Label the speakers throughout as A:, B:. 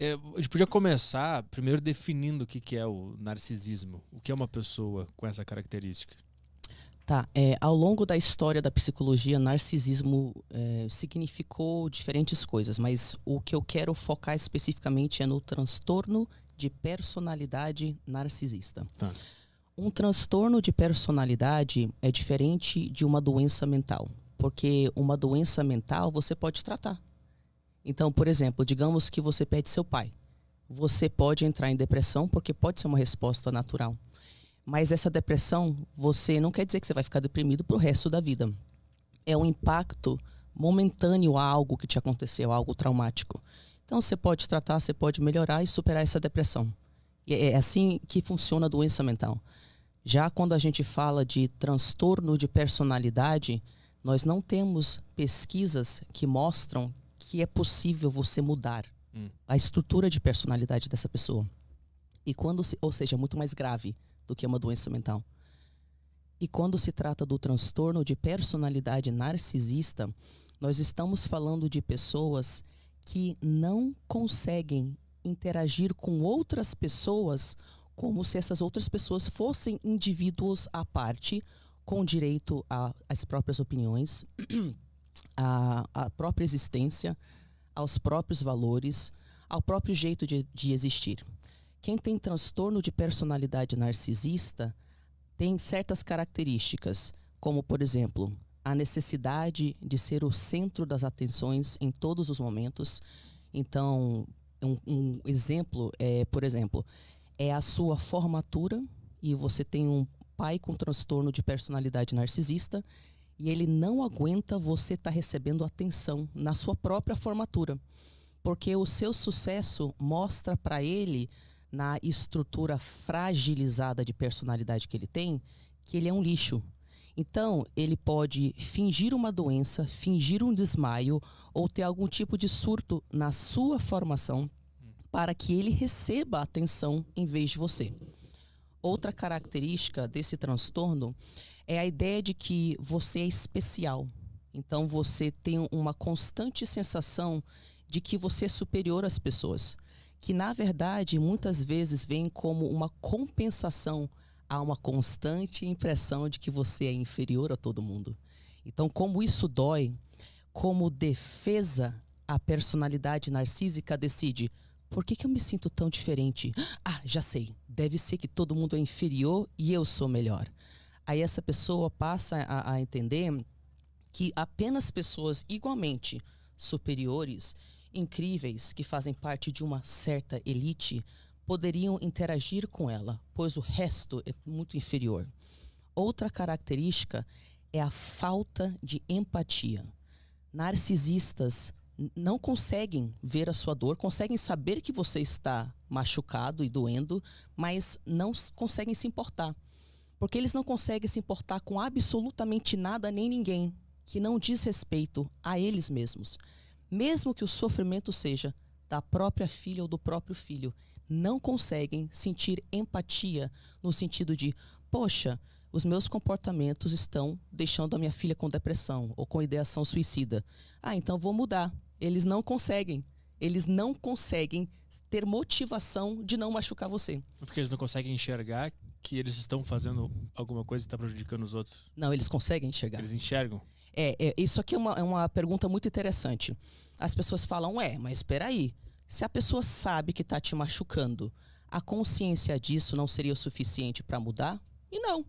A: A gente podia começar primeiro definindo o que é o narcisismo. O que é uma pessoa com essa característica?
B: Tá, ao longo da história da psicologia, narcisismo significou diferentes coisas, mas o que eu quero focar especificamente é no transtorno de personalidade narcisista.
A: Tá.
B: Um transtorno de personalidade é diferente de uma doença mental, porque uma doença mental você pode tratar. Então, por exemplo, digamos que você perde seu pai. Você pode entrar em depressão porque pode ser uma resposta natural. Mas essa depressão, você não quer dizer que você vai ficar deprimido pro resto da vida. É um impacto momentâneo a algo que te aconteceu, algo traumático. Então você pode tratar, você pode melhorar e superar essa depressão. E é assim que funciona a doença mental. Já quando a gente fala de transtorno de personalidade, nós não temos pesquisas que mostram que é possível você mudar a estrutura de personalidade dessa pessoa. E ou seja, muito mais grave do que uma doença mental. E quando se trata do transtorno de personalidade narcisista, nós estamos falando de pessoas que não conseguem interagir com outras pessoas como se essas outras pessoas fossem indivíduos à parte, com direito às próprias opiniões, à própria existência, aos próprios valores, ao próprio jeito de existir. Quem tem transtorno de personalidade narcisista tem certas características, como, por exemplo, a necessidade de ser o centro das atenções em todos os momentos. Então, um exemplo por exemplo, é a sua formatura e você tem um pai com transtorno de personalidade narcisista e ele não aguenta você estar recebendo atenção na sua própria formatura, porque o seu sucesso mostra para ele, na estrutura fragilizada de personalidade que ele tem, que ele é um lixo. Então, ele pode fingir uma doença, fingir um desmaio ou ter algum tipo de surto na sua formação para que ele receba atenção em vez de você. Outra característica desse transtorno é a ideia de que você é especial. Então, você tem uma constante sensação de que você é superior às pessoas, que na verdade muitas vezes vem como uma compensação a uma constante impressão de que você é inferior a todo mundo. Então, como isso dói, como defesa, a personalidade narcísica decide: por que eu me sinto tão diferente? Ah, já sei, deve ser que todo mundo é inferior e eu sou melhor. Aí essa pessoa passa a entender que apenas pessoas igualmente superiores, incríveis, que fazem parte de uma certa elite, poderiam interagir com ela, pois o resto é muito inferior. Outra característica é a falta de empatia. Narcisistas não conseguem ver a sua dor, conseguem saber que você está machucado e doendo, mas não conseguem se importar. Porque eles não conseguem se importar com absolutamente nada nem ninguém que não diz respeito a eles mesmos. Mesmo que o sofrimento seja da própria filha ou do próprio filho, não conseguem sentir empatia no sentido de: poxa, os meus comportamentos estão deixando a minha filha com depressão ou com ideação suicida. Ah, então vou mudar. Eles não conseguem. Eles não conseguem ter motivação de não machucar você.
A: Porque eles não conseguem enxergar que eles estão fazendo alguma coisa que está prejudicando os outros.
B: Não, eles conseguem enxergar.
A: Eles enxergam?
B: Isso aqui é uma pergunta muito interessante. As pessoas falam: mas espera aí, se a pessoa sabe que está te machucando, a consciência disso não seria o suficiente para mudar? E não.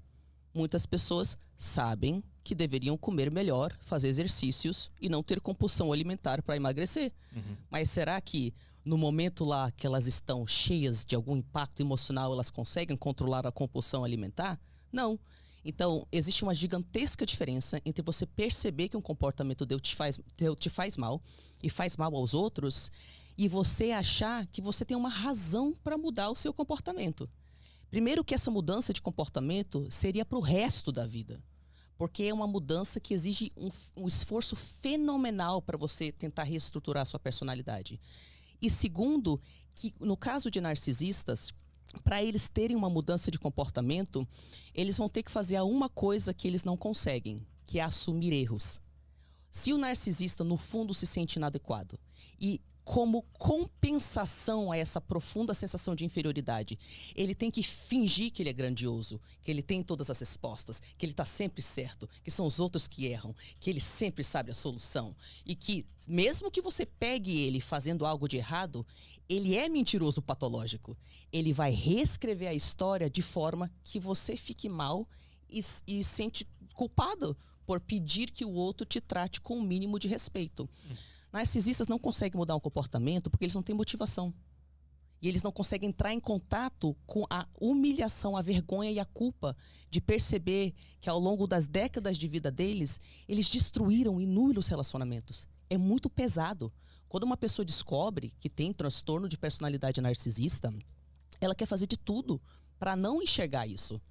B: Muitas pessoas sabem que deveriam comer melhor, fazer exercícios e não ter compulsão alimentar para emagrecer. Mas será que no momento lá que elas estão cheias de algum impacto emocional, elas conseguem controlar a compulsão alimentar? Não. Então, existe uma gigantesca diferença entre você perceber que um comportamento te faz mal e faz mal aos outros, e você achar que você tem uma razão para mudar o seu comportamento. Primeiro que essa mudança de comportamento seria para o resto da vida, porque é uma mudança que exige um esforço fenomenal para você tentar reestruturar a sua personalidade. E segundo, que no caso de narcisistas, para eles terem uma mudança de comportamento, eles vão ter que fazer uma coisa que eles não conseguem, que é assumir erros. Se o narcisista, no fundo, se sente inadequado e como compensação a essa profunda sensação de inferioridade. Ele tem que fingir que ele é grandioso, que ele tem todas as respostas, que ele está sempre certo, que são os outros que erram, que ele sempre sabe a solução. E que, mesmo que você pegue ele fazendo algo de errado, ele é mentiroso patológico. Ele vai reescrever a história de forma que você fique mal e sente culpado por pedir que o outro te trate com o mínimo de respeito. Narcisistas não conseguem mudar um comportamento porque eles não têm motivação. E eles não conseguem entrar em contato com a humilhação, a vergonha e a culpa de perceber que ao longo das décadas de vida deles, eles destruíram inúmeros relacionamentos. É muito pesado. Quando uma pessoa descobre que tem transtorno de personalidade narcisista, ela quer fazer de tudo para não enxergar isso.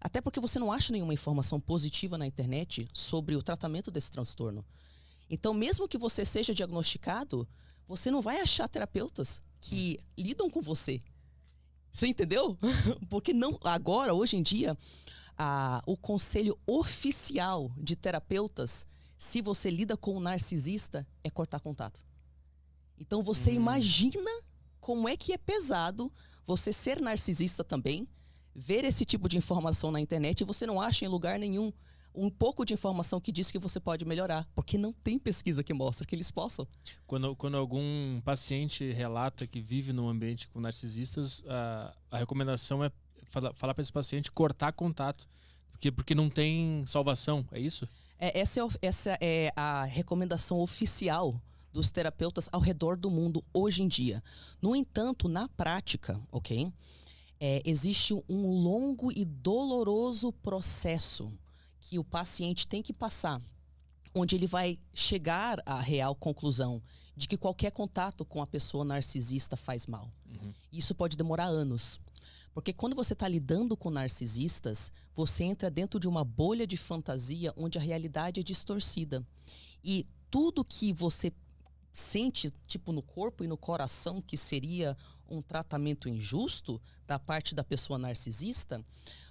B: Até porque você não acha nenhuma informação positiva na internet sobre o tratamento desse transtorno. Então, mesmo que você seja diagnosticado, você não vai achar terapeutas que lidam com você. Você entendeu? Porque não, agora, hoje em dia, o conselho oficial de terapeutas, se você lida com um narcisista, é cortar contato. Então, você imagina como é que é pesado você ser narcisista também, ver esse tipo de informação na internet e você não acha em lugar nenhum um pouco de informação que diz que você pode melhorar, porque não tem pesquisa que mostra que eles possam.
A: Quando algum paciente relata que vive num ambiente com narcisistas, a recomendação é falar para esse paciente cortar contato, porque não tem salvação, é isso?
B: Essa é a recomendação oficial dos terapeutas ao redor do mundo hoje em dia. No entanto, na prática, ok? Existe um longo e doloroso processo que o paciente tem que passar, onde ele vai chegar à real conclusão de que qualquer contato com a pessoa narcisista faz mal. Isso pode demorar anos. Porque quando você está lidando com narcisistas, você entra dentro de uma bolha de fantasia onde a realidade é distorcida. E tudo que você sente, tipo, no corpo e no coração, que seria um tratamento injusto da parte da pessoa narcisista,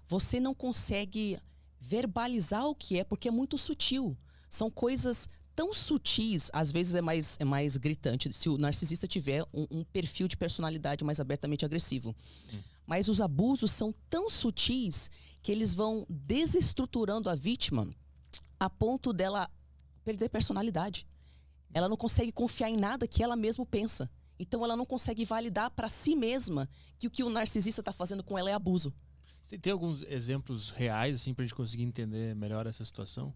B: você não consegue verbalizar o que é, porque é muito sutil. São coisas tão sutis, às vezes é mais gritante, se o narcisista tiver um perfil de personalidade mais abertamente agressivo. Mas os abusos são tão sutis que eles vão desestruturando a vítima a ponto dela perder personalidade. Ela não consegue confiar em nada que ela mesma pensa. Então ela não consegue validar para si mesma que o que o narcisista está fazendo com ela é abuso.
A: Tem alguns exemplos reais, assim, pra gente conseguir entender melhor essa situação?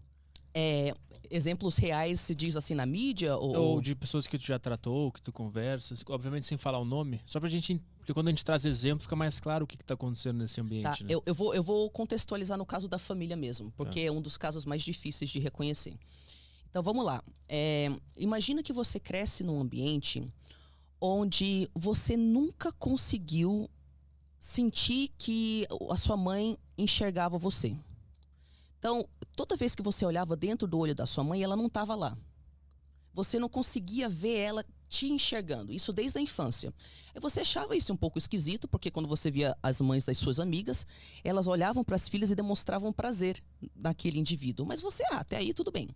B: Exemplos reais, se diz assim, na mídia?
A: Ou de pessoas que tu já tratou, que tu conversas, obviamente sem falar o nome, só pra gente... Porque quando a gente traz exemplo, fica mais claro o que tá acontecendo nesse ambiente.
B: Tá,
A: né?
B: eu vou contextualizar no caso da família mesmo, porque é um dos casos mais difíceis de reconhecer. Então, vamos lá. Imagina que você cresce num ambiente onde você nunca conseguiu sentir que a sua mãe enxergava você. Então, toda vez que você olhava dentro do olho da sua mãe, ela não estava lá. Você não conseguia ver ela te enxergando. Isso desde a infância. E você achava isso um pouco esquisito, porque quando você via as mães das suas amigas, elas olhavam para as filhas e demonstravam prazer naquele indivíduo. Mas você, até aí tudo bem.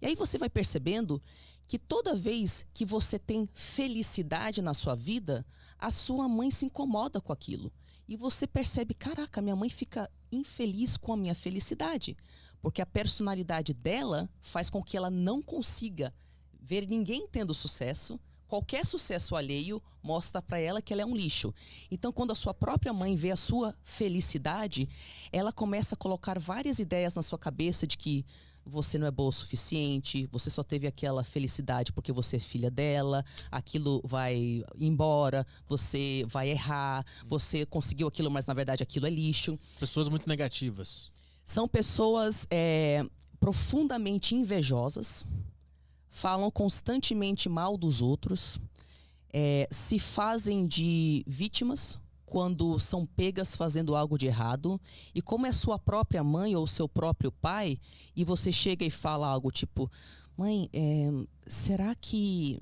B: E aí você vai percebendo que toda vez que você tem felicidade na sua vida, a sua mãe se incomoda com aquilo. E você percebe, caraca, minha mãe fica infeliz com a minha felicidade. Porque a personalidade dela faz com que ela não consiga ver ninguém tendo sucesso. Qualquer sucesso alheio mostra para ela que ela é um lixo. Então, quando a sua própria mãe vê a sua felicidade, ela começa a colocar várias ideias na sua cabeça de que você não é boa o suficiente, você só teve aquela felicidade porque você é filha dela, aquilo vai embora, você vai errar, você conseguiu aquilo, mas na verdade aquilo é lixo.
A: Pessoas muito negativas.
B: São pessoas profundamente invejosas, falam constantemente mal dos outros, se fazem de vítimas quando são pegas fazendo algo de errado, e como é sua própria mãe ou seu próprio pai, e você chega e fala algo tipo, mãe, será que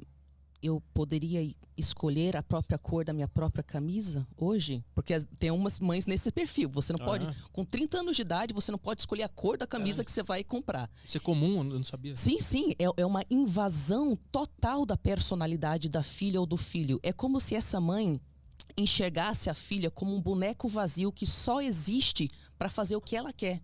B: eu poderia escolher a própria cor da minha própria camisa hoje? Porque tem umas mães nesse perfil. Você não pode, com 30 anos de idade, você não pode escolher a cor da camisa que você vai comprar.
A: Isso é comum, eu não sabia.
B: Sim, sim. É uma invasão total da personalidade da filha ou do filho. É como se essa mãe enxergasse a filha como um boneco vazio que só existe para fazer o que ela quer.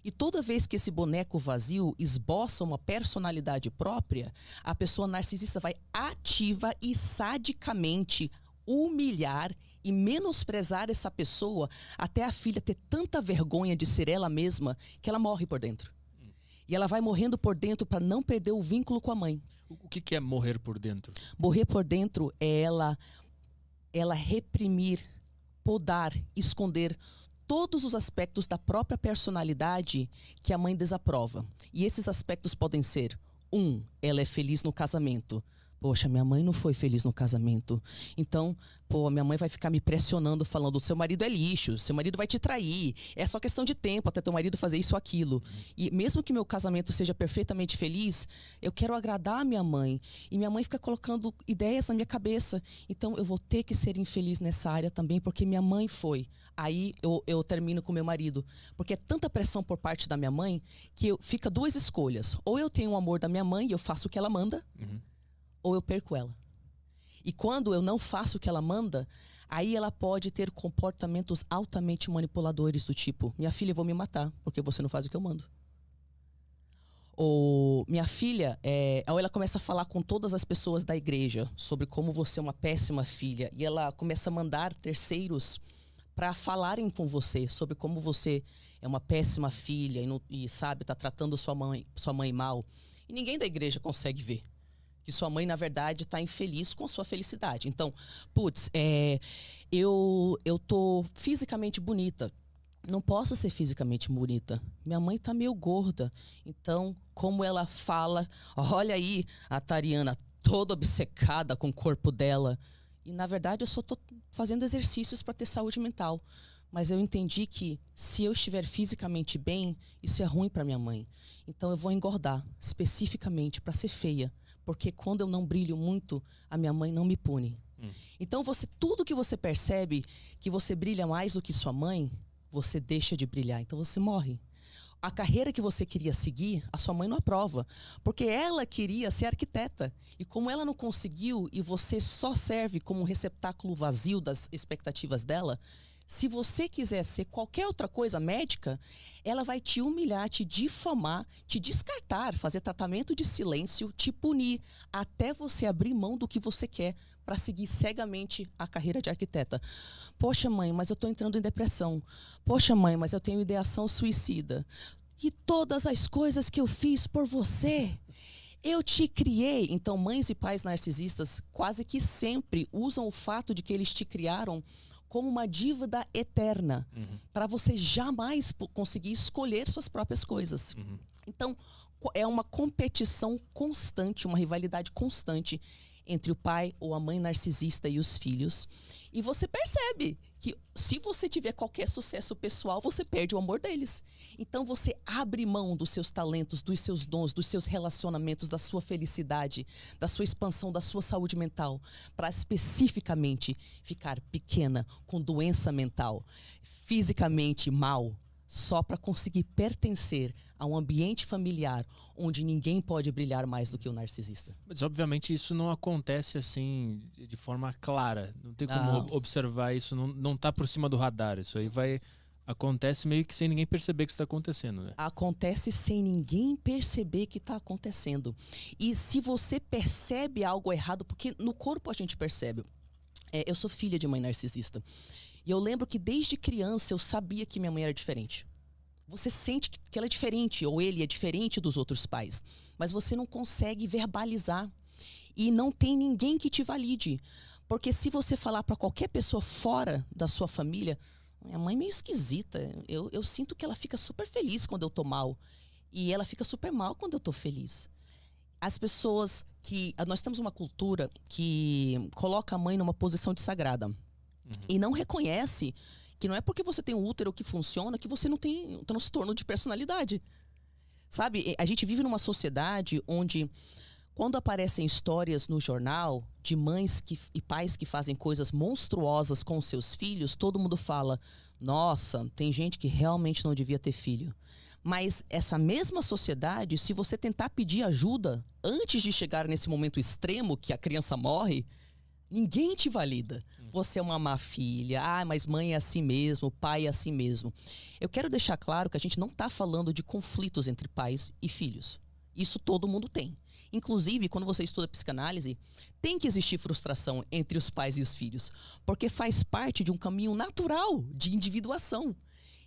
B: E toda vez que esse boneco vazio esboça uma personalidade própria, a pessoa narcisista vai ativa e sadicamente humilhar e menosprezar essa pessoa até a filha ter tanta vergonha de ser ela mesma que ela morre por dentro. E ela vai morrendo por dentro para não perder o vínculo com a mãe.
A: O que é morrer por dentro?
B: Morrer por dentro é ela reprimir, podar, esconder todos os aspectos da própria personalidade que a mãe desaprova. E esses aspectos podem ser: ela é feliz no casamento. Poxa, minha mãe não foi feliz no casamento. Então, minha mãe vai ficar me pressionando, falando: seu marido é lixo, seu marido vai te trair. É só questão de tempo até teu marido fazer isso ou aquilo. E mesmo que meu casamento seja perfeitamente feliz, eu quero agradar a minha mãe. E minha mãe fica colocando ideias na minha cabeça. Então, eu vou ter que ser infeliz nessa área também, porque minha mãe foi. Aí, eu termino com meu marido. Porque é tanta pressão por parte da minha mãe que fica duas escolhas. Ou eu tenho o amor da minha mãe e eu faço o que ela manda, ou eu perco ela. E quando eu não faço o que ela manda, aí ela pode ter comportamentos altamente manipuladores do tipo: minha filha, eu vou me matar porque você não faz o que eu mando. Ou minha filha, ou ela começa a falar com todas as pessoas da igreja sobre como você é uma péssima filha. E ela começa a mandar terceiros para falarem com você sobre como você é uma péssima filha e sabe, tá tratando sua mãe mal. E ninguém da igreja consegue ver que sua mãe, na verdade, está infeliz com a sua felicidade. Então, eu tô fisicamente bonita. Não posso ser fisicamente bonita. Minha mãe tá meio gorda. Então, como ela fala: olha aí a Tariana toda obcecada com o corpo dela. E, na verdade, eu só tô fazendo exercícios para ter saúde mental. Mas eu entendi que, se eu estiver fisicamente bem, isso é ruim para minha mãe. Então, eu vou engordar, especificamente para ser feia. Porque quando eu não brilho muito, a minha mãe não me pune. Então, tudo que você percebe que você brilha mais do que sua mãe, você deixa de brilhar. Então, você morre. A carreira que você queria seguir, a sua mãe não aprova. Porque ela queria ser arquiteta. E como ela não conseguiu e você só serve como um receptáculo vazio das expectativas dela, se você quiser ser qualquer outra coisa médica, ela vai te humilhar, te difamar, te descartar, fazer tratamento de silêncio, te punir, até você abrir mão do que você quer para seguir cegamente a carreira de arquiteta. Poxa, mãe, mas eu estou entrando em depressão. Poxa, mãe, mas eu tenho ideação suicida. E todas as coisas que eu fiz por você, eu te criei. Então, mães e pais narcisistas quase que sempre usam o fato de que eles te criaram como uma dívida eterna, para você jamais conseguir escolher suas próprias coisas. Então, é uma competição constante, uma rivalidade constante entre o pai ou a mãe narcisista e os filhos. E você percebe que, se você tiver qualquer sucesso pessoal, você perde o amor deles. Então, você abre mão dos seus talentos, dos seus dons, dos seus relacionamentos, da sua felicidade, da sua expansão, da sua saúde mental, para especificamente ficar pequena, com doença mental, fisicamente mal, só para conseguir pertencer a um ambiente familiar onde ninguém pode brilhar mais do que o narcisista.
A: Mas, obviamente, isso não acontece assim de forma clara. Não tem como observar isso, não está por cima do radar. Isso aí acontece meio que sem ninguém perceber que está acontecendo, né?
B: Acontece sem ninguém perceber que está acontecendo. E se você percebe algo errado, porque no corpo a gente percebe. Eu sou filha de mãe narcisista. E eu lembro que desde criança eu sabia que minha mãe era diferente. Você sente que ela é diferente, ou ele é diferente dos outros pais. Mas você não consegue verbalizar. E não tem ninguém que te valide. Porque se você falar para qualquer pessoa fora da sua família: minha mãe é meio esquisita. Eu sinto que ela fica super feliz quando eu tô mal. E ela fica super mal quando eu tô feliz. As pessoas nós temos uma cultura que coloca a mãe numa posição de sagrada. E não reconhece que não é porque você tem um útero que funciona que você não tem um transtorno de personalidade. Sabe? A gente vive numa sociedade onde, Quando aparecem histórias no jornal de mães e pais que fazem coisas monstruosas com seus filhos, todo mundo fala, nossa, tem gente que realmente não devia ter filho. Mas essa mesma sociedade, se você tentar pedir ajuda antes de chegar nesse momento extremo que a criança morre, ninguém te valida. Você é uma má filha. Ah, mas mãe é assim mesmo, pai é assim mesmo. Eu quero deixar claro que a gente não está falando de conflitos entre pais e filhos. Isso todo mundo tem. Inclusive, quando você estuda psicanálise, tem que existir frustração entre os pais e os filhos. Porque faz parte de um caminho natural de individuação.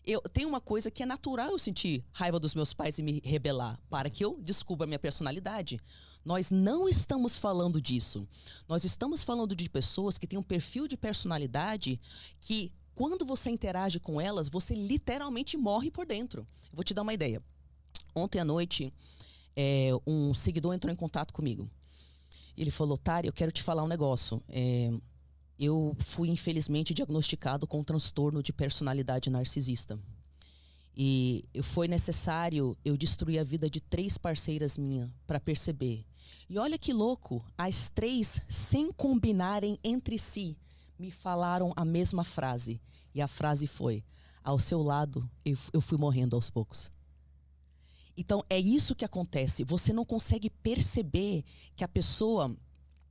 B: Eu tenho uma coisa que é natural eu sentir raiva dos meus pais e me rebelar para que eu descubra a minha personalidade. Nós não estamos falando disso. Nós estamos falando de pessoas que têm um perfil de personalidade que, quando você interage com elas, você literalmente morre por dentro. Eu vou te dar uma ideia. Ontem à noite, um seguidor entrou em contato comigo. Ele falou, Tari, eu quero te falar um negócio. Eu fui, infelizmente, diagnosticado com um transtorno de personalidade narcisista. E foi necessário eu destruir a vida de 3 parceiras minhas para perceber. E olha que louco, as 3, sem combinarem entre si, me falaram a mesma frase. E a frase foi, ao seu lado, eu fui morrendo aos poucos. Então, é isso que acontece. Você não consegue perceber que a pessoa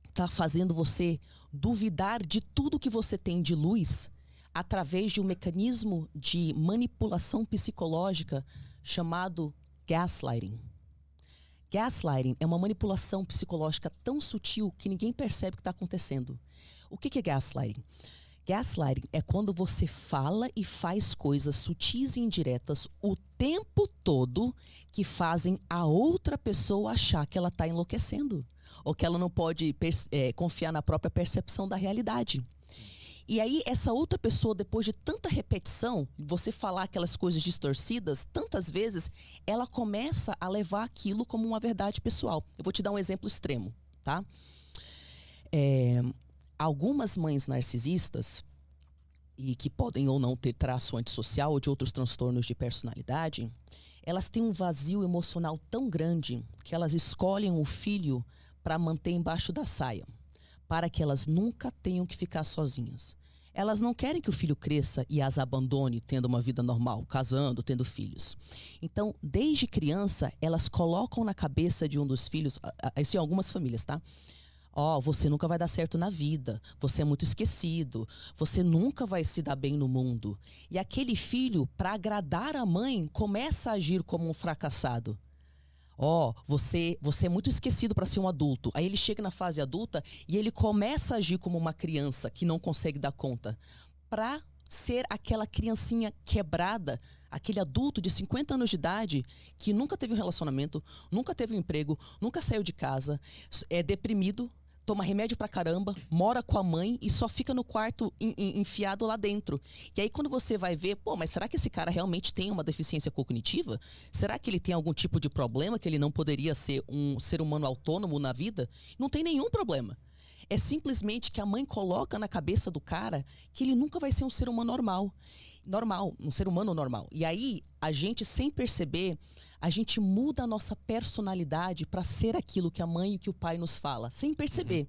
B: está fazendo você duvidar de tudo que você tem de luz através de um mecanismo de manipulação psicológica chamado gaslighting. Gaslighting é uma manipulação psicológica tão sutil que ninguém percebe o que está acontecendo. O que é gaslighting? Gaslighting é quando você fala e faz coisas sutis e indiretas o tempo todo que fazem a outra pessoa achar que ela está enlouquecendo ou que ela não pode confiar na própria percepção da realidade. E aí, essa outra pessoa, depois de tanta repetição, você falar aquelas coisas distorcidas, tantas vezes, ela começa a levar aquilo como uma verdade pessoal. Eu vou te dar um exemplo extremo, tá? Algumas mães narcisistas, e que podem ou não ter traço antissocial ou de outros transtornos de personalidade, elas têm um vazio emocional tão grande que elas escolhem o filho para manter embaixo da saia, para que elas nunca tenham que ficar sozinhas. Elas não querem que o filho cresça e as abandone tendo uma vida normal, casando, tendo filhos. Então, desde criança, elas colocam na cabeça de um dos filhos, isso em algumas famílias, tá? Você nunca vai dar certo na vida, você é muito esquecido, você nunca vai se dar bem no mundo. E aquele filho, para agradar a mãe, começa a agir como um fracassado. Você é muito esquecido para ser um adulto. Aí ele chega na fase adulta e ele começa a agir como uma criança que não consegue dar conta. Para ser aquela criancinha quebrada, aquele adulto de 50 anos de idade que nunca teve um relacionamento, nunca teve um emprego, nunca saiu de casa, é deprimido, toma remédio pra caramba, mora com a mãe e só fica no quarto enfiado lá dentro. E aí quando você vai ver, mas será que esse cara realmente tem uma deficiência cognitiva? Será que ele tem algum tipo de problema que ele não poderia ser um ser humano autônomo na vida? Não tem nenhum problema. É simplesmente que a mãe coloca na cabeça do cara que ele nunca vai ser um ser humano normal, um ser humano normal. E aí, a gente, sem perceber, a gente muda a nossa personalidade para ser aquilo que a mãe e que o pai nos fala, sem perceber.